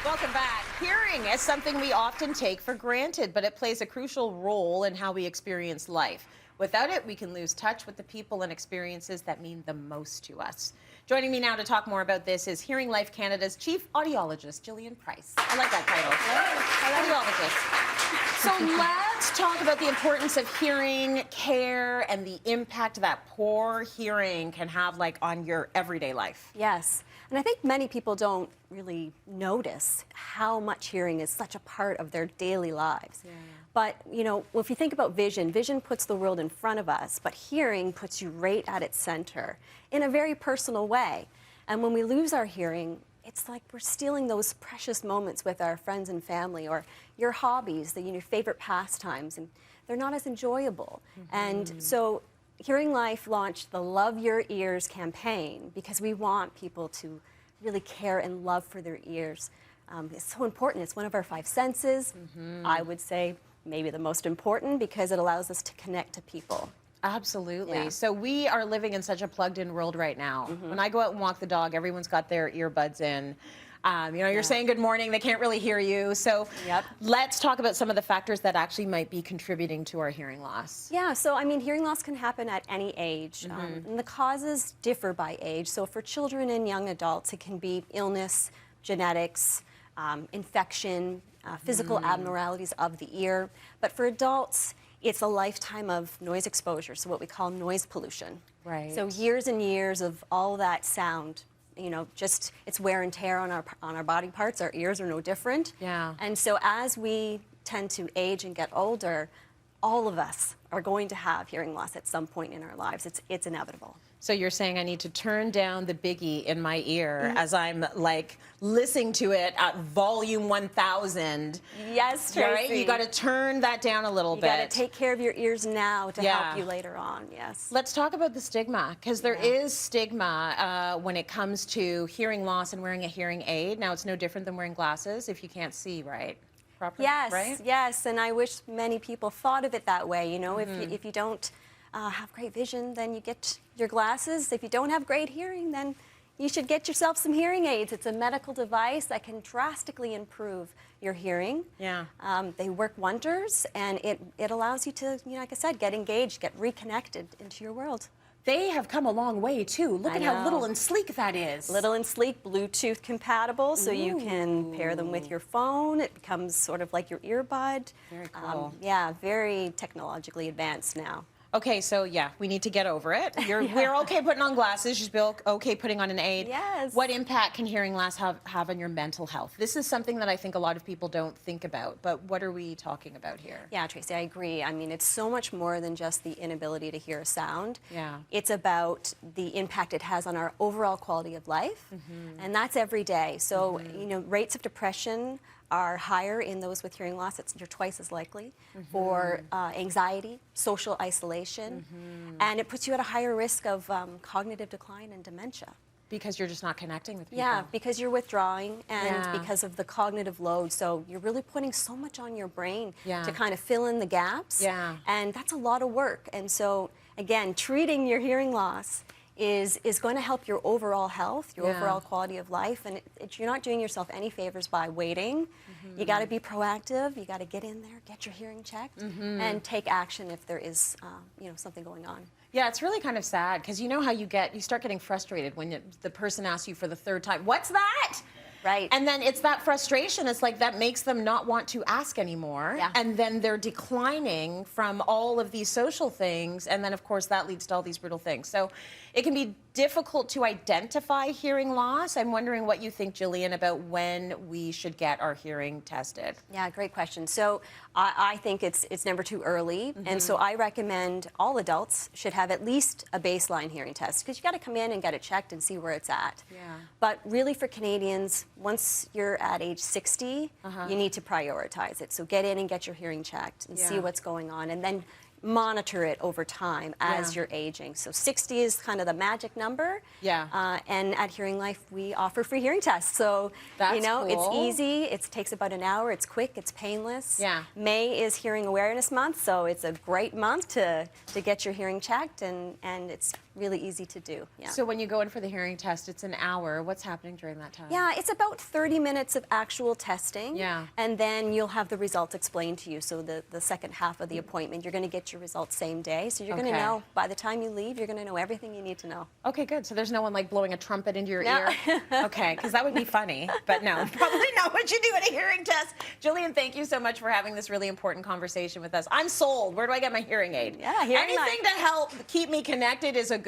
Welcome back. Hearing is something we often take for granted, but it plays a crucial role in how we experience life. Without it, we can lose touch with the people and experiences that mean the most to us. Joining me now to talk more about this is HearingLife Canada's Chief Audiologist, Jillian Price. I like that title. Audiologist. So let's talk about the importance of hearing care and the impact that poor hearing can have on your everyday life. Yes. And I think many people don't really notice how much hearing is such a part of their daily lives. Yeah. But, if you think about vision, vision puts the world in front of us, but hearing puts you right at its center in a very personal way. And when we lose our hearing, it's like we're stealing those precious moments with our friends and family or your hobbies, your favorite pastimes, and they're not as enjoyable. Mm-hmm. And so HearingLife launched the Love Your Ears campaign because we want people to really care and love for their ears. It's so important. It's one of our 5 senses. Mm-hmm. I would say maybe the most important because it allows us to connect to people. Absolutely. Yeah. So we are living in such a plugged-in world right now. Mm-hmm. When I go out and walk the dog, everyone's got their earbuds in. You're saying good morning, they can't really hear you. So let's talk about some of the factors that actually might be contributing to our hearing loss. Yeah, so hearing loss can happen at any age. Mm-hmm. And the causes differ by age. So for children and young adults, it can be illness, genetics, infection, physical abnormalities of the ear. But for adults, it's a lifetime of noise exposure, so what we call noise pollution. Right. So years and years of all that sound. Just it's wear and tear on our body parts. Our ears are no different. Yeah. And so as we tend to age and get older, all of us are going to have hearing loss at some point in our lives. It's inevitable. So you're saying I need to turn down the biggie in my ear as I'm listening to it at volume 1000. Yes, Tracy. Right? You got to turn that down a little bit. You got to take care of your ears now to help you later on. Yes. Let's talk about the stigma, because there is stigma when it comes to hearing loss and wearing a hearing aid. Now, it's no different than wearing glasses if you can't see, right? Properly, yes, right? Yes, and I wish many people thought of it that way. If you don't have great vision, then you get your glasses. If you don't have great hearing, then you should get yourself some hearing aids. It's a medical device that can drastically improve your hearing. Yeah. They work wonders, and it allows you to, like I said, get engaged, get reconnected into your world. They have come a long way, too. Look at how little and sleek that is. Little and sleek, Bluetooth compatible, so you can pair them with your phone. It becomes sort of like your earbud. Very cool. Yeah, very technologically advanced now. Okay, so we need to get over it. We're okay putting on glasses. You should be okay putting on an aid. Yes. What impact can hearing loss have on your mental health? This is something that I think a lot of people don't think about, but what are we talking about here? Yeah, Tracy, I agree. It's so much more than just the inability to hear a sound. Yeah. It's about the impact it has on our overall quality of life, and that's every day. So, rates of depression are higher in those with hearing loss. You're twice as likely for anxiety, social isolation, and it puts you at a higher risk of cognitive decline and dementia. Because you're just not connecting with people. Yeah, because you're withdrawing and because of the cognitive load. So you're really putting so much on your brain to kind of fill in the gaps. Yeah. And that's a lot of work. And so, again, treating your hearing loss is going to help your overall health, your overall quality of life, and you're not doing yourself any favors by waiting. You got to be proactive. You got to get in there, get your hearing checked, and take action if there is, something going on. Yeah, it's really kind of sad because you know how you start getting frustrated when the person asks you for the 3rd time, "What's that?" Right. And then it's that frustration. It's like that makes them not want to ask anymore. Yeah. And then they're declining from all of these social things. And then, of course, that leads to all these brutal things. So it can be difficult to identify hearing loss. I'm wondering what you think, Jillian, about when we should get our hearing tested. Yeah, great question. So I think it's never too early. And so I recommend all adults should have at least a baseline hearing test because you got to come in and get it checked and see where it's at. Yeah. But really for Canadians, once you're at age 60, you need to prioritize it. So get in and get your hearing checked and see what's going on. And then monitor it over time as you're aging. So 60 is kind of the magic number. Yeah. And at HearingLife, we offer free hearing tests. So, That's cool. It's easy. It takes about an hour. It's quick. It's painless. Yeah. May is Hearing Awareness Month, so it's a great month to get your hearing checked, and it's really easy to do. Yeah. So when you go in for the hearing test, it's an hour. What's happening during that time? Yeah, it's about 30 minutes of actual testing. Yeah. And then you'll have the results explained to you. So the second half of the appointment, you're going to get your results same day. So you're going to know, by the time you leave, you're going to know everything you need to know. Okay, good. So there's no one like blowing a trumpet into your No. ear? Okay, because that would be funny. But no, probably not what you do at a hearing test. Jillian, thank you so much for having this really important conversation with us. I'm sold. Where do I get my hearing aid? Yeah, HearingLife. Anything to help keep me connected is a